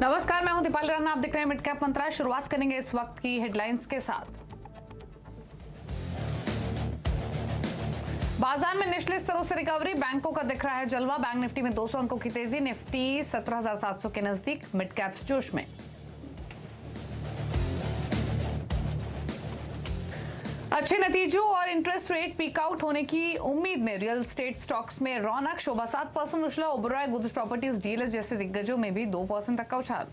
नमस्कार, मैं हूं दीपाली राणा। आप देख रहे हैं मिड कैप मंत्रा। शुरुआत करेंगे इस वक्त की हेडलाइंस के साथ। बाजार में निचले स्तरों से रिकवरी, बैंकों का दिख रहा है जलवा। बैंक निफ्टी में 200 अंकों की तेजी, निफ्टी 17,700 के नजदीक। मिड कैप्स जोश में। अच्छे नतीजों और इंटरेस्ट रेट पीक आउट होने की उम्मीद में रियल एस्टेट स्टॉक्स में रौनक। शोभा 7% उछला। ओबेरॉय, गोदरेज प्रॉपर्टीज, डीएलएफ जैसे दिग्गजों में भी 2% तक का उछाल।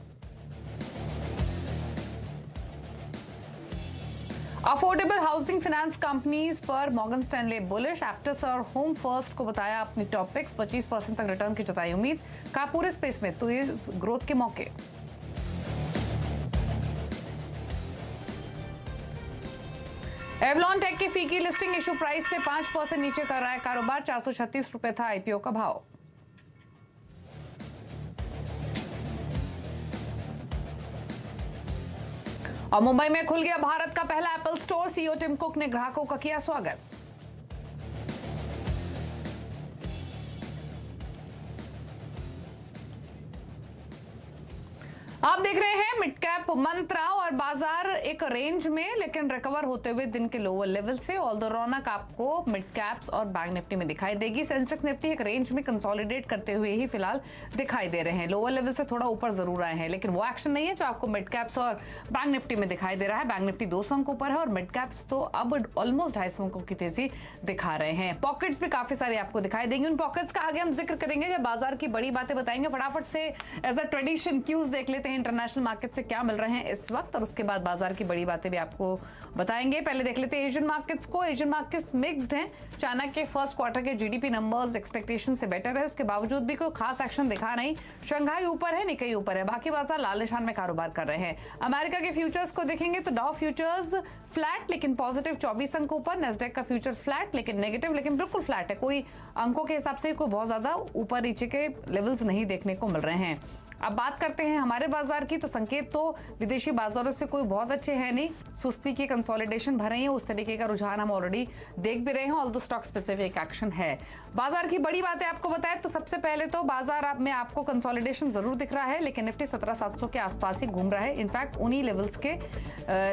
अफोर्डेबल हाउसिंग फाइनेंस कंपनीज पर मॉर्गन स्टैनले बुलिश। एप्टस और होम फर्स्ट को बताया अपनी टॉप पिक्स। 25% तक रिटर्न की जताई उम्मीद। कहा पूरे स्पेस में तेज ग्रोथ के मौके। एवलॉन टेक की फी की लिस्टिंग इशू प्राइस से 5% नीचे कर रहा है कारोबार। 436 रुपए था आईपीओ का भाव। और मुंबई में खुल गया भारत का पहला Apple store. CEO Tim Cook ने ग्राहकों का किया स्वागत। आप देख रहे हैं मिड कैप मंत्रा और बाजार एक रेंज में लेकिन रिकवर होते हुए दिन के लोअर लेवल से। ऑल्दो रौनक आपको मिड कैप्स और बैंक निफ्टी में दिखाई देगी। सेंसेक्स निफ्टी एक रेंज में कंसोलिडेट करते हुए ही फिलहाल दिखाई दे रहे हैं। लोअर लेवल से थोड़ा ऊपर जरूर आए हैं लेकिन वो एक्शन नहीं है जो आपको मिड कैप्स और बैंक निफ्टी में दिखाई दे रहा है। बैंक निफ्टी 200 अंकों पर है और मिड कैप्स तो अब ऑलमोस्ट 250 अंकों की तेजी दिखा रहे हैं। पॉकेट्स भी काफी सारी आपको दिखाई देंगी। उन पॉकेट्स का आगे हम जिक्र करेंगे जब बाजार की बड़ी बातें बताएंगे। फटाफट से एज अ ट्रेडिशन क्यूज देख लेते हैं इंटरनेशनल मार्केट से क्या मिल रहे हैं इस वक्त, और उसके बाद बाजार की बड़ी बातें भी आपको बताएंगे। पहले देख लेते हैं एशियन मार्केट्स को। एशियन मार्केट्स मिक्स्ड हैं। चाइना के फर्स्ट क्वार्टर के जीडीपी नंबर्स एक्सपेक्टेशन से बेटर है, उसके बावजूद भी कोई खास एक्शन दिखा नहीं। शंघाई ऊपर है, निकाई ऊपर है, बाकी बाजार लाल निशान में कारोबार कर रहे हैं। अमेरिका के फ्यूचर्स को देखेंगे तो डाउ फ्यूचर्स फ्लैट लेकिन पॉजिटिव 24 अंक ऊपर। नेस्डेक का फ्यूचर फ्लैट लेकिन नेगेटिव, लेकिन बिल्कुल फ्लैट है। कोई अंकों के हिसाब से कोई बहुत ज्यादा ऊपर नीचे के लेवल्स नहीं देखने को मिल रहे हैं। अब बात करते हैं हमारे बाजार की, तो संकेत तो विदेशी बाजारों से कोई बहुत अच्छे हैं नहीं। सुस्ती की कंसोलिडेशन भर रही है, उस तरीके का रुझान हम ऑलरेडी देख भी रहे हैं। ऑल्दो स्टॉक स्पेसिफिक एक्शन है। बाजार की बड़ी बातें आपको बताएं तो सबसे पहले तो बाजार में आपको कंसोलिडेशन जरूर दिख रहा है लेकिन निफ्टी 17,700 के आसपास ही घूम रहा है। इनफैक्ट उन्हीं लेवल्स के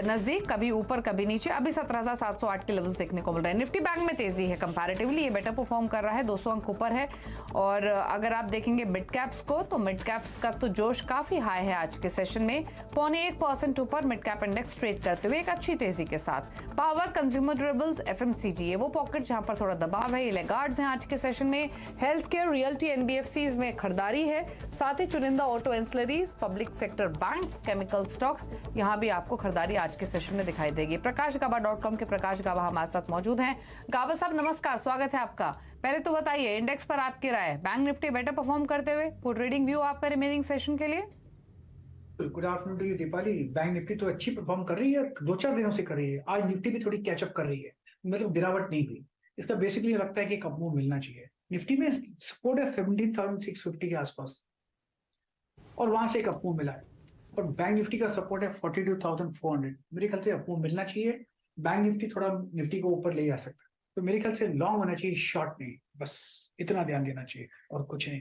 नजदीक, कभी ऊपर कभी नीचे। अभी 17,708 के लेवल्स देखने को मिल रहे हैं। निफ्टी बैंक में तेजी है, कंपैरेटिवली ये बेटर परफॉर्म कर रहा है, 200 अंक ऊपर है। और अगर आप देखेंगे मिड कैप्स को तो मिड कैप्स का तो जोश काफी हाई है आज के सेशन में। 0.25% ऊपर मिड कैप इंडेक्स ट्रेड करते हुए एक अच्छी तेजी के साथ। पावर, कंज्यूमर ड्यूरेबल्स, एफएमसीजी ये वो पॉकेट जहां पर थोड़ा दबाव है। ये लैगार्ड्स हैं आज के सेशन में। हेल्थ केयर, रियल्टी, एनबीएफसीज में खरीदारी है। साथ ही चुनिंदा auto ancillaries, public sector banks, chemical stocks, यहां भी आपको खरीदारी आज के सेशन में दिखाई देगी। प्रकाशगाबा.com के प्रकाश गाबा हमारे साथ मौजूद हैं। गाबा साहब नमस्कार, स्वागत है आपका। पहले तो बताइए इंडेक्स पर आपकी राय। बैंक निफ्टी बेटर परफॉर्म करते हुए कोई ट्रेडिंग व्यू आपका रिमेनिंग सेशन के लिए? Good afternoon to you Deepali. Bank Nifty तो अच्छी परफॉर्म कर रही है, 2-4 दिनों से कर रही है। आज निफ्टी भी थोड़ी कैचअप कर रही है, मतलब गिरावट नहीं हुई। इसका बेसिकली लगता है कि एक अप मूव मिलना चाहिए। निफ्टी में सपोर्ट है 17,650 के आसपास और वहां से एक अप मूव मिला है। और बैंक निफ्टी का सपोर्ट है 42,400। मेरे ख्याल से अप मूव मिलना चाहिए। बैंक निफ्टी थोड़ा निफ्टी को ऊपर ले जा सकता है, तो मेरे ख्याल से लॉन्ग होना चाहिए, शॉर्ट नहीं। बस इतना ध्यान देना चाहिए और कुछ नहीं।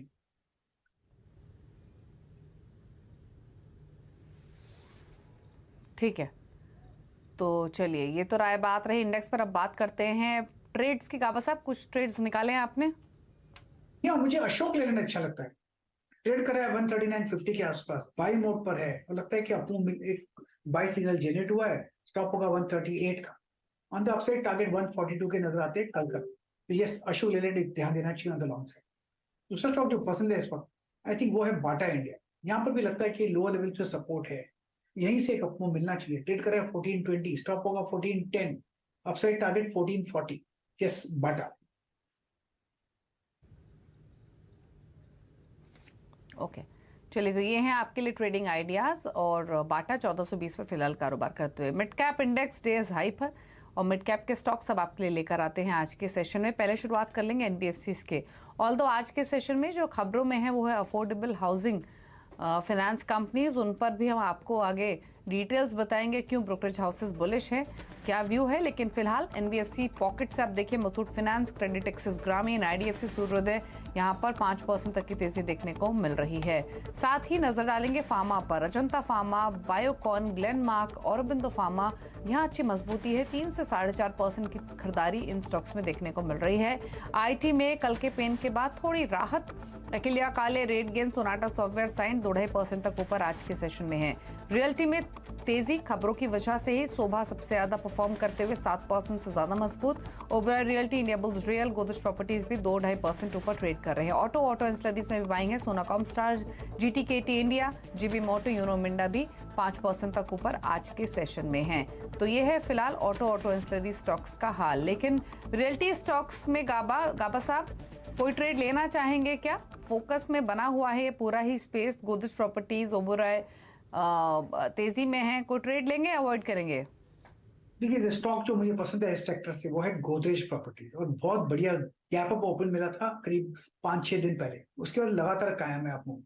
ठीक है, तो चलिए ये तो राय बात रही इंडेक्स पर। अब बात करते हैं ट्रेड्स की। गाबा साहब कुछ ट्रेड्स निकाले हैं आपने? या मुझे अशोक लेलैंड अच्छा लगता है। ट्रेड कर रहा है 139.50 के आसपास, बाई मोड पर है और लगता है कि अपू एक बाई सिग्नल जनरेट हुआ है। स्टॉप होगा 138 का। ऑन द अपसाइड टारगेट 142 के नजर आते हैं कल तक। तो यस, अशोक लेलैंड ध्यान देना चाहिए ऑन द लॉन्ग साइड। दूसरा स्टॉक जो पसंद है इस वक्त आई थिंक वो है बाटा इंडिया। यहाँ पर भी लगता है कि लोअर लेवल पे सपोर्ट है, यहीं से एक अपमूव मिलना चाहिए। ट्रेड कर रहा है 1420, स्टॉप होगा 1410, अपसाइड टारगेट 1440। यस, बाटा। ओके, चलिए तो ये हैं आपके लिए ट्रेडिंग आइडियाज। और बाटा 1420 पर फिलहाल कारोबार करते हुए। Mid cap index days high पर और मिड कैप के स्टॉक सब आपके लिए लेकर आते हैं आज के सेशन में। पहले शुरुआत कर लेंगे एनबीएफसीज के। ऑल्दो आज के सेशन में जो खबरों में है वो है अफोर्डेबल हाउसिंग फाइनेंस कंपनीज, उन पर भी हम आपको आगे डिटेल्स बताएंगे क्यों ब्रोकरेज हाउसेस बुलिश हैं। क्या व्यू है। लेकिन फिलहाल एनबीएफसी पॉकेट से आप देखिए मुथूट फाइनेंस, क्रेडिट एक्सिस ग्रामीण, आईडीएफसी सूर्योदय, यहाँ पर 5% तक की तेजी देखने को मिल रही है। साथ ही नजर डालेंगे फार्मा पर, Ajanta pharma, Biocon, Glenmark, Aurobindo pharma, यहाँ अच्छी मजबूती है। 3 से 4.5% की खरीदारी इन स्टॉक्स में देखने को मिल रही है। आईटी में कल के पेन के बाद थोड़ी राहत, अकेलिया काले, रेट गेन, सोनाटा सॉफ्टवेयर साइन 2.5% तक ऊपर आज के सेशन में है। रियल्टी में तेजी खबरों की वजह से ही शोभा सबसे ज्यादा परफॉर्म करते हुए 7% से ज्यादा मजबूत। Oberoi realty, India bulls real, Godrej properties भी 2-2.5% ऊपर ट्रेड कर रहे हैं। ऑटो एंसिलरीज में भी बाइंग है। सोनाकॉम स्टार, जीटीकेटी इंडिया, जीबी मोटो, यूनो मिंडा भी 5% तक ऊपर आज के सेशन में हैं। तो ये है फिलहाल ऑटो एंसिलरी स्टॉक्स का हाल। लेकिन रियल्टी स्टॉक्स में गाबा साहब कोई ट्रेड लेना चाहेंगे क्या? फोकस में बना हुआ है ये पूरा ही स्पेस। गोदरेज प्रॉपर्टीज, ओबेरॉय तेजी में है, कोई ट्रेड लेंगे, अवॉइड करेंगे? देखिए, स्टॉक जो मुझे पसंद है इस सेक्टर से वो है गोदरेज प्रॉपर्टीज, और बहुत बढ़िया गैप अप ओपन मिला था करीब 5-6 दिन पहले, उसके बाद लगातार कायम है। आपको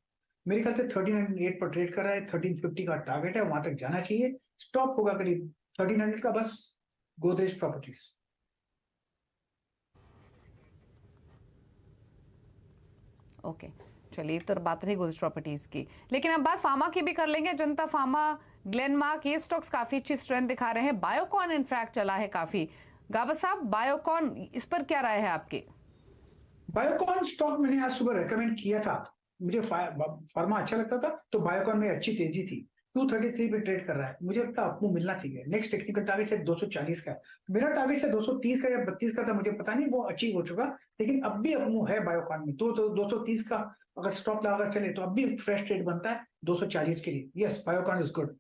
मेरे ख्याल से 1308 पर ट्रेड कर रहा है, 1350 का टारगेट है, वहां तक जाना चाहिए। स्टॉप होगा करीब 1300 का, बस गोदरेज प्रॉपर्टीज। ओके, चलिए तो बात रही गोदरेज प्रॉपर्टीज की, लेकिन अब बात फार्मा की भी कर लेंगे। जनता फार्मा, ग्लेनमार्क, ये स्टॉक्स काफी अच्छी स्ट्रेंथ दिखा रहे हैं। बायोकॉन इनफैक्ट चला है काफी। गाबा साहब, बायोकॉन इस पर क्या राय है आपकी? बायोकॉन स्टॉक मैंने आज सुबह रेकमेंड किया था, मुझे फार्मा अच्छा लगता था, तो बायोकॉन में अच्छी तेजी थी। 233 पे ट्रेड कर रहा है, मुझे लगता है आपको मिलना चाहिए। नेक्स्ट टेक्निकल टारगेट है 240 का, मेरा टारगेट है 230 का या 32 का था, मुझे पता नहीं, वो अचीव हो चुका। लेकिन अब भी अपमूव है बायोकॉन में, तो 230 का अगर स्टॉप लगा चले तो अब भी फ्रेश ट्रेड बनता है 240 के लिए। Yes, Biocon is good.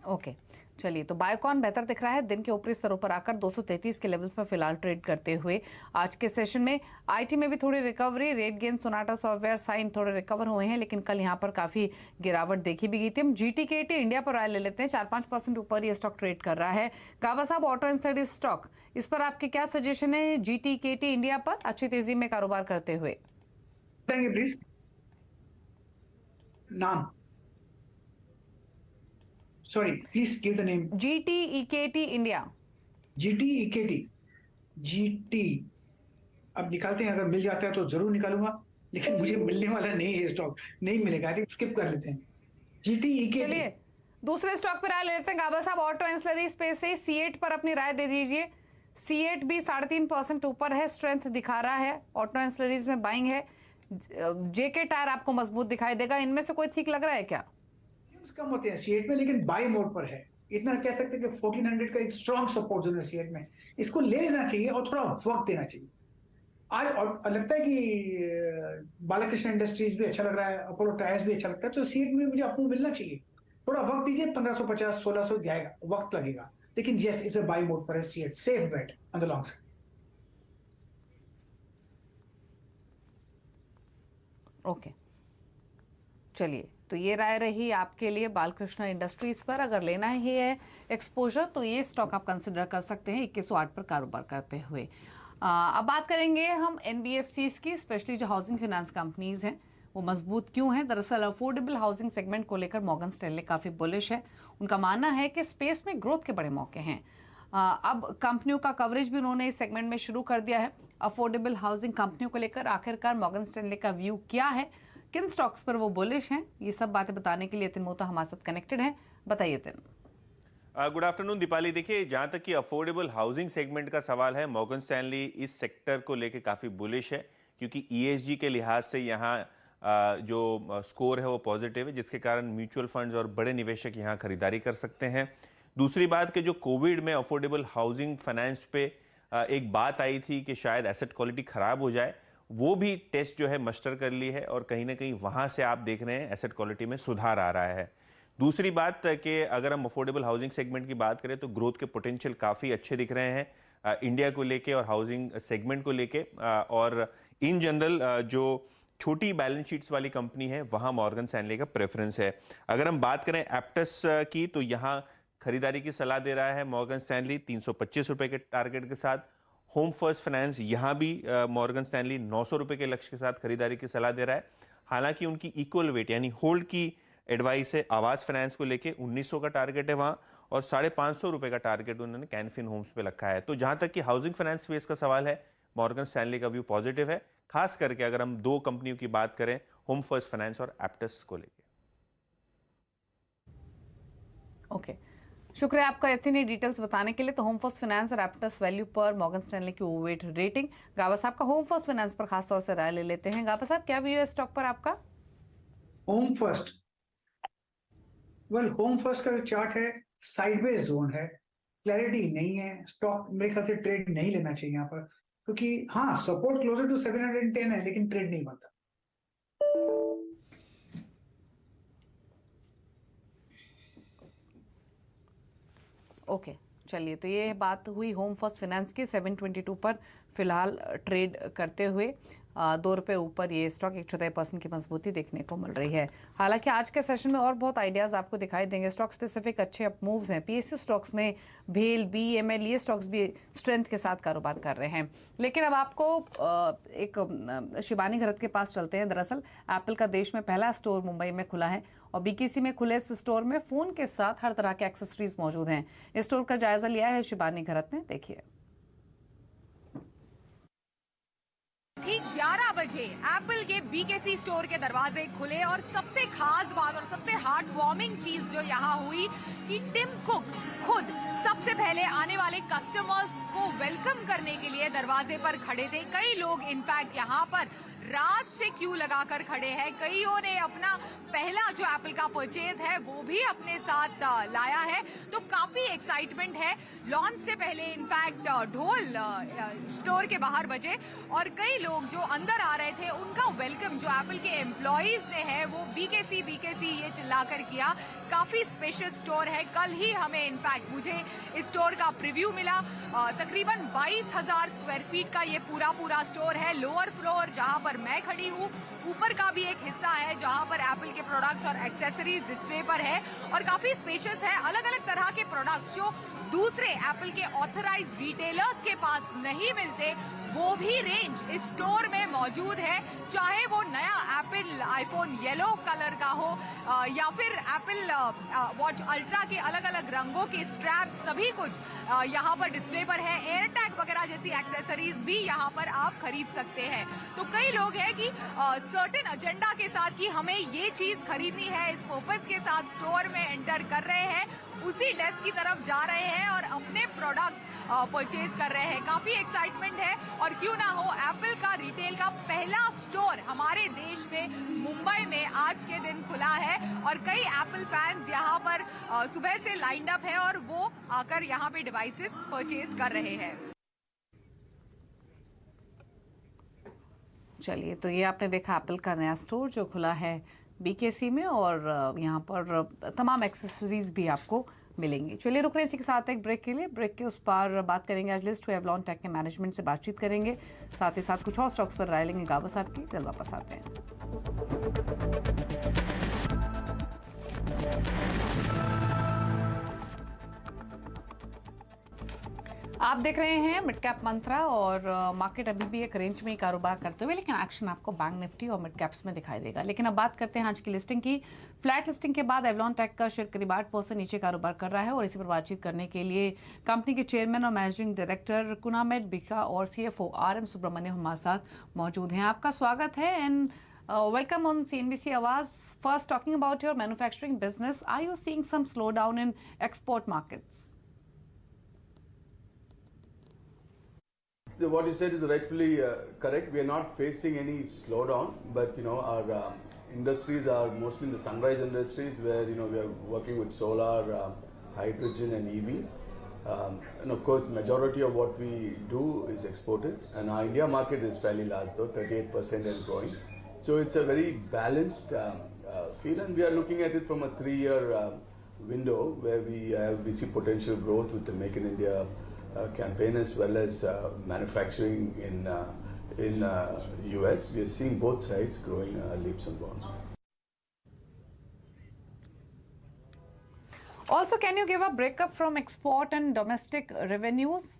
Okay, चलिए तो बायोकॉन बेहतर दिख रहा है, दिन के ऊपरी स्तरों पर आकर 233 के लेवल्स पर फिलहाल ट्रेड करते हुए आज के सेशन में। आईटी में भी थोड़ी रिकवरी, रेट गेन, सोनाटा सॉफ्टवेयर साइन थोड़े रिकवर हुए हैं, लेकिन कल यहां पर काफी गिरावट देखी भी गई थी। हम जीटीकेटी इंडिया पर राय ले लेते हैं, 4-5% ऊपर ये स्टॉक ट्रेड कर रहा है। काबा साहब, ऑटो एंसिलरी स्टॉक, इस पर आपके क्या सजेशन है? जीटीकेटी इंडिया पर अच्छी तेजी में कारोबार करते हुए प्लीज नाम, sorry please give the name. GTEKT India. GTEKT, GT, अब निकालते हैं, अगर मिल जाता है तो जरूर निकालूंगा, लेकिन मुझे मिलने वाला नहीं है स्टॉक, नहीं मिलेगा, आई थिंक स्किप कर लेते हैं। जीटीईकेटी। चलिए दूसरे स्टॉक पर राय ले लेते हैं। गाबा साहब, ऑटो एंसिलरी स्पेस से सीएट पर अपनी राय दे दीजिए। सीएट भी 3.5% ऊपर है, स्ट्रेंथ दिखा रहा है, ऑटो एंसिलरीज में बाइंग है। जेके टायर आपको मजबूत दिखाई देगा, इनमें से कोई ठीक लग रहा है क्या? कम होते हैं सीएट में, लेकिन बाई मोड पर है। इतना कह सकते हैं कि 1400 का एक स्ट्रॉन्ग सपोर्ट जोन है सीएट में, इसको ले लेना चाहिए और थोड़ा वक्त देना चाहिए। आज और लगता है कि बालकृष्ण इंडस्ट्रीज भी अच्छा लग रहा है, अपोलो टायर्स भी अच्छा लगता है, तो सीएट में मुझे आपको मिलना चाहिए। थोड़ा वक्त दीजिए, 1550-1600 जाएगा, वक्त लगेगा, लेकिन yes, it's a by mode पर है CEAT, safe bet on the long side. Okay, चलिए तो ये राय रही आपके लिए बालकृष्ण इंडस्ट्रीज पर। अगर लेना ही है एक्सपोजर तो ये स्टॉक आप कंसिडर कर सकते हैं 2108 पर कारोबार करते हुए। अब बात करेंगे हम एनबीएफसीज की, स्पेशली जो हाउसिंग फाइनेंस कंपनीज हैं वो मजबूत क्यों हैं। दरअसल अफोर्डेबल हाउसिंग सेगमेंट को लेकर मॉर्गन स्टैनले काफ़ी बुलिश है। उनका मानना है कि स्पेस में ग्रोथ के बड़े मौके हैं। अब कंपनियों का कवरेज भी उन्होंने इस सेगमेंट में शुरू कर दिया है। अफोर्डेबल हाउसिंग कंपनियों को लेकर आखिरकार मॉर्गन स्टैनले का व्यू क्या है, किन स्टॉक्स पर वो बुलिश हैं, ये सब बातें बताने के लिए यतिन मोहता हमारे साथ कनेक्टेड हैं। बताइए यतिन। Good afternoon Deepali. देखिए, जहाँ तक कि अफोर्डेबल हाउसिंग सेगमेंट का सवाल है, मॉर्गन स्टैनली इस सेक्टर को लेकर काफ़ी बुलिश है, क्योंकि ईएसजी के लिहाज से यहाँ जो स्कोर है वो पॉजिटिव है, जिसके कारण म्यूचुअल फंड्स और बड़े निवेशक यहाँ खरीदारी कर सकते हैं। दूसरी बात कि जो कोविड में अफोर्डेबल हाउसिंग फाइनेंस पे एक बात आई थी कि शायद एसेट क्वालिटी ख़राब हो जाए, वो भी टेस्ट जो है मस्टर कर ली है, और कहीं ना कहीं वहाँ से आप देख रहे हैं एसेट क्वालिटी में सुधार आ रहा है। दूसरी बात कि अगर हम अफोर्डेबल हाउसिंग सेगमेंट की बात करें तो ग्रोथ के पोटेंशियल काफ़ी अच्छे दिख रहे हैं इंडिया को लेके और हाउसिंग सेगमेंट को लेके, और इन जनरल जो छोटी बैलेंस शीट्स वाली कंपनी है वहाँ मॉर्गन स्टैनले का प्रेफरेंस है। अगर हम बात करें एप्टस की, तो यहाँ खरीदारी की सलाह दे रहा है मॉर्गन स्टैनली 325 रुपये के टारगेट के साथ। होम फर्स्ट फाइनेंस, यहाँ भी मॉर्गन स्टैनली 900 रुपये के लक्ष्य के साथ खरीदारी की सलाह दे रहा है। हालांकि उनकी इक्वल वेट यानी होल्ड की एडवाइस है। आवास फाइनेंस को लेके 1900 का टारगेट है वहां, और 550 रुपए का टारगेट उन्होंने कैनफिन होम्स पे रखा है। तो जहां तक कि हाउसिंग फाइनेंस स्पेस का सवाल है, मॉर्गन स्टैनली का व्यू पॉजिटिव है, खास करके अगर हम दो कंपनियों की बात करें, होम फर्स्ट फाइनेंस और एप्टस को लेके। ओके, शुक्रिया आपका इतनी डिटेल्स बताने के लिए। तो होम फर्स्ट फाइनेंस और एप्टस वैल्यू पर मॉर्गन स्टैनली की ओवरवेट रेटिंग। गाबा साहब का होम फर्स्ट फाइनेंस पर खास तौर से राय ले लेते हैं। गाबा साहब, क्या व्यू है स्टॉक पर आपका? Home first, well home first का जो चार्ट है साइडवेज जोन है, क्लैरिटी नहीं है। स्टॉक मेरे ख्याल से ट्रेड नहीं लेना चाहिए यहाँ पर, क्योंकि हाँ सपोर्ट क्लोजर टू 710 है, लेकिन ट्रेड नहीं बनता। ओके, चलिए, तो ये बात हुई होम फर्स्ट फाइनेंस की। 722 पर फिलहाल ट्रेड करते हुए 2 रुपये ऊपर ये स्टॉक 1.4% की मजबूती देखने को मिल रही है। हालांकि आज के सेशन में और बहुत आइडियाज़ आपको दिखाई देंगे। स्टॉक स्पेसिफिक अच्छे अप मूव्स हैं। पीएसयू स्टॉक्स में भेल, बीएमएल, ये स्टॉक्स भी स्ट्रेंथ के साथ कारोबार कर रहे हैं। लेकिन अब आपको एक शिबानी घरत के पास चलते हैं। दरअसल एप्पल का देश में पहला स्टोर मुंबई में खुला है और बीकेसी में खुले इस स्टोर में फ़ोन के साथ हर तरह के एक्सेसरीज मौजूद हैं। इस स्टोर का जायजा लिया है शिबानी घरत ने, देखिए। ठीक 11 बजे एप्पल के बीकेसी स्टोर के दरवाजे खुले और सबसे खास बात और सबसे हार्ट वार्मिंग चीज जो यहाँ हुई कि टिम कुक खुद सबसे पहले आने वाले कस्टमर्स को वेलकम करने के लिए दरवाजे पर खड़े थे। कई लोग इनफैक्ट यहाँ पर रात से क्यू लगाकर खड़े हैं। कईयों ने अपना पहला जो एप्पल का परचेज है वो भी अपने साथ लाया है, तो काफी एक्साइटमेंट है। लॉन्च से पहले इनफैक्ट ढोल स्टोर के बाहर बजे और कई लोग जो अंदर आ रहे थे उनका वेलकम जो एप्पल के एम्प्लॉइज ने है वो बीकेसी ये चिल्लाकर किया। काफी स्पेशल स्टोर है। कल ही हमें इनफैक्ट मुझे इस स्टोर का प्रीव्यू मिला। तकरीबन 22,000 स्क्वायर फीट का ये पूरा स्टोर है। लोअर फ्लोर जहां पर मैं खड़ी हूँ, ऊपर का भी एक हिस्सा है जहां पर एप्पल के प्रोडक्ट्स और एक्सेसरीज डिस्प्ले पर है और काफी स्पेशियस है। अलग अलग तरह के प्रोडक्ट्स जो दूसरे एप्पल के ऑथराइज्ड रिटेलर्स के पास नहीं मिलते वो भी रेंज इस स्टोर में मौजूद है। चाहे वो नया एप्पल आईफोन येलो कलर का हो या फिर एप्पल वॉच अल्ट्रा के अलग अलग रंगों के स्ट्रैप्स, सभी कुछ यहाँ पर डिस्प्ले पर है। एयर टैग वगैरह जैसी एक्सेसरीज भी यहाँ पर आप खरीद सकते हैं। तो कई लोग हैं कि सर्टेन एजेंडा के साथ कि हमें ये चीज खरीदनी है, इस पर्पस के साथ स्टोर में एंटर कर रहे हैं, उसी डेस्क की तरफ जा रहे हैं और अपने प्रोडक्ट्स परचेज कर रहे हैं। काफी एक्साइटमेंट है और क्यों ना हो, एप्पल का रिटेल का पहला स्टोर हमारे देश में मुंबई में आज के दिन खुला है और कई एप्पल फैंस यहाँ पर सुबह से लाइंड अप है और वो आकर यहाँ पे डिवाइसेस परचेज कर रहे हैं। चलिए, तो ये आपने देखा एप्पल का नया स्टोर जो खुला है बीकेसी में और यहाँ पर तमाम एक्सेसरीज भी आपको मिलेंगी। चलिए, रुक रहे हैं इसी के साथ एक ब्रेक के लिए। ब्रेक के उस पार बात करेंगे आज लिस्ट हुई एवलॉन टेक के मैनेजमेंट से बातचीत करेंगे, साथ ही साथ कुछ और स्टॉक्स पर राय लेंगे गाबा साहब की। जल्द वापस आते हैं। आप देख रहे हैं मिड कैप मंत्रा और मार्केट अभी भी एक रेंज में ही कारोबार करते हुए, लेकिन एक्शन आपको बैंक निफ्टी और मिड कैप्स में दिखाई देगा। लेकिन अब बात करते हैं आज की लिस्टिंग की। फ्लैट लिस्टिंग के बाद एवलॉन टेक का शेयर करीब 8% नीचे कारोबार कर रहा है और इसी पर बातचीत करने के लिए कंपनी के चेयरमैन और मैनेजिंग डायरेक्टर कुनामेड बिका और CFO RM सुब्रमण्यम हमारे साथ मौजूद हैं। आपका स्वागत है and welcome on CNBC Awaaz. First, talking about your manufacturing business, are you seeing some slowdown in export markets? What you said is rightfully correct. We are not facing any slowdown, but our industries are mostly in the sunrise industries where we are working with solar, hydrogen, and EVs. And of course, majority of what we do is exported, and our India market is fairly large, though 38% and growing. So it's a very balanced field, and we are looking at it from a 3-year window where we see potential growth with the Make in India campaign as well as manufacturing in US. We are seeing both sides growing leaps and bounds. Also, can you give a breakup from export and domestic revenues?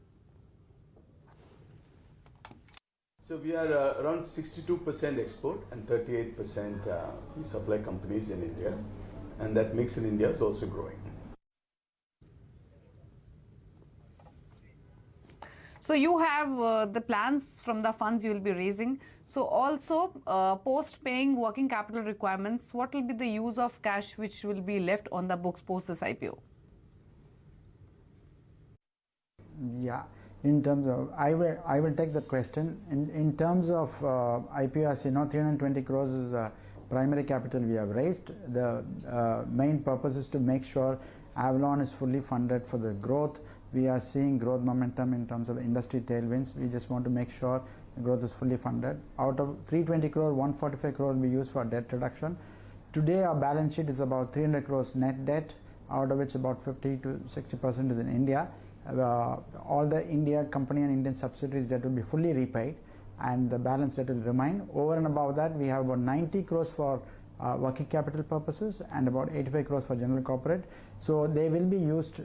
So we are around 62% export and 38% we supply companies in India. and that mix in India is also growing. So you have the plans from the funds you will be raising. So also post paying working capital requirements, what will be the use of cash which will be left on the books post this IPO? Yeah, in terms of, I will take that question. In terms of IPO, as you know, 320 crores is primary capital we have raised. The main purpose is to make sure Avalon is fully funded for the growth. We are seeing growth momentum in terms of industry tailwinds. We just want to make sure the growth is fully funded. Out of 320 crore, 145 crore will be used for debt reduction. Today our balance sheet is about 300 crores net debt, out of which about 50 to 60% is in India. All the India company and Indian subsidiaries debt will be fully repaid, and the balance debt will remain. Over and above that, we have about 90 crores for working capital purposes and about 85 crores for general corporate. So they will be used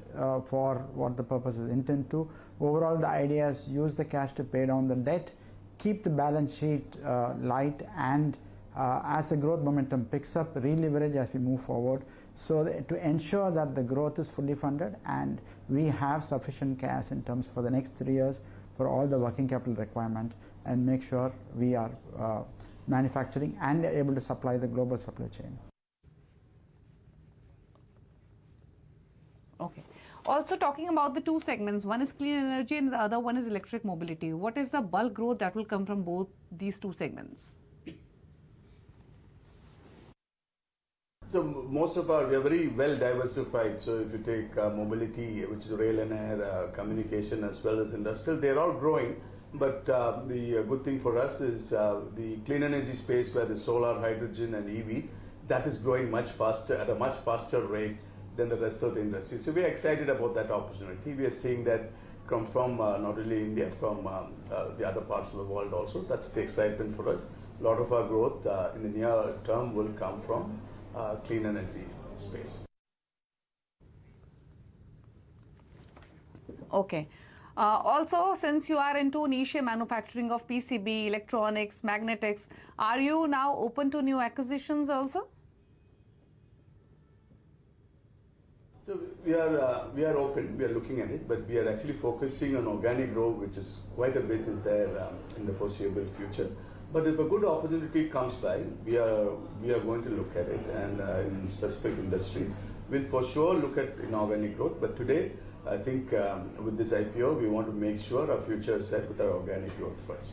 for what the purpose is intended to. Overall, the idea is use the cash to pay down the debt, keep the balance sheet light, and as the growth momentum picks up, re-leverage as we move forward. So to ensure that the growth is fully funded and we have sufficient cash in terms for the next 3 years for all the working capital requirement, and make sure we are manufacturing and able to supply the global supply chain. Okay. Also talking about the two segments, one is clean energy and the other one is electric mobility. What is the bulk growth that will come from both these two segments? So most of we are very well diversified. So if you take mobility, which is rail and air, communication as well as industrial, they're all growing. But the good thing for us is the clean energy space, where the solar, hydrogen and EVs, that is growing much faster, at a much faster rate than the rest of the industry. So we are excited about that opportunity. We are seeing that come from not only India, from the other parts of the world also. That's the excitement for us. A lot of our growth in the near term will come from clean energy space. Okay. Also, since you are into niche manufacturing of PCB, electronics, magnetics, are you now open to new acquisitions also? So we are open, we are looking at it, but we are actually focusing on organic growth, which is quite a bit is there in the foreseeable future. But if a good opportunity comes by, we are going to look at it, and in specific industries, we'll for sure look at inorganic growth. But today, I think with this IPO, we want to make sure our future is set with our organic growth first.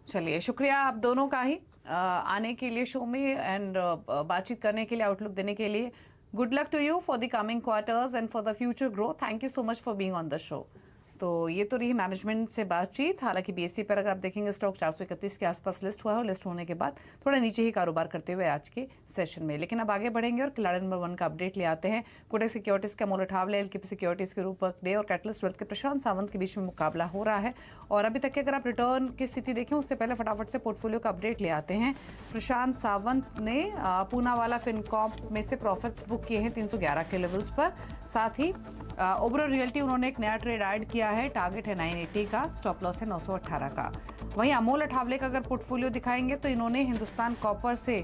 चलिए, शुक्रिया आप दोनों का ही आने के लिए show में and बातचीत करने के लिए, आउटलुक देने के लिए. Good luck to you for the coming quarters and for the future growth. Thank you so much for being on the show. तो ये तो रही मैनेजमेंट से बातचीत. हालांकि बीएसई पर अगर आप देखेंगे स्टॉक 431 के आसपास लिस्ट हुआ है, और लिस्ट होने के बाद थोड़ा नीचे ही कारोबार करते हुए आज के सेशन में. लेकिन अब आगे बढ़ेंगे और खिलाड़ी नंबर 1 का अपडेट ले आते हैं. कोटक सिक्योरिटीज का अमोल अठावले, एलकेपी सिक्योरिटीज के रूपक डे और कैटलिस्ट वेल्थ के प्रशांत सावंत के बीच में मुकाबला हो रहा है. और अभी तक के अगर आप रिटर्न की स्थिति देखें, उससे पहले फटाफट से पोर्टफोलियो का अपडेट ले आते हैं. प्रशांत सावंत ने पूनावाला फिनकॉर्प में से प्रॉफिट्स बुक किए हैं 311 के लेवल्स पर. साथ ही ओबरॉय रियल्टी उन्होंने एक नया ट्रेड ऐड किया है. टारगेट है 980 का, स्टॉप लॉस है 918 का. वहीं अमोल अठावले का अगर पोर्टफोलियो दिखाएंगे तो इन्होंने हिंदुस्तान कॉपर से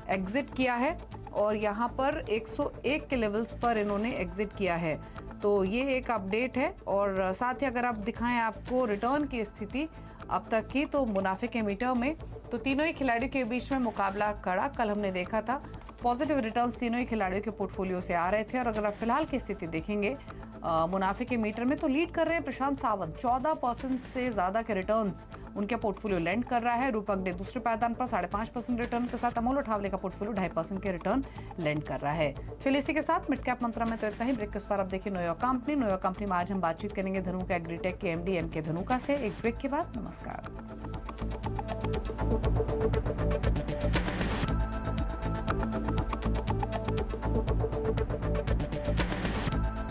एग्जिट किया है और यहाँ पर 101 के लेवल्स पर इन्होंने एग्जिट किया है. तो ये एक अपडेट है. और साथ ही अगर आप दिखाएं आपको रिटर्न की स्थिति अब तक की, तो मुनाफे के मीटर में तो तीनों ही खिलाड़ियों के बीच में मुकाबला कड़ा. कल हमने देखा था पॉजिटिव रिटर्न्स तीनों ही खिलाड़ियों के पोर्टफोलियो से आ रहे थे. और अगर आप फिलहाल की स्थिति देखेंगे मुनाफे के मीटर में, तो लीड कर रहे हैं प्रशांत सावंत. 14% से ज़्यादा के रिटर्न्स उनके पोर्टफोलियो लैंड कर रहा है. रूपक डे दूसरे पायदान पर 5.5% रिटर्न के साथ. अमोल अठावले का पोर्टफोलियो 2.5% के रिटर्न लैंड कर रहा है. चलिए इसी के साथ मिड कैप मंत्रा में तो इतना ही. ब्रेक के उस पर आप देखिए न्यूयॉर्क कंपनी. न्यूयॉर्क कंपनी में आज हम बातचीत करेंगे धनुका एग्रीटेक के एमडी एम के धनुका से. एक ब्रेक के बाद नमस्कार.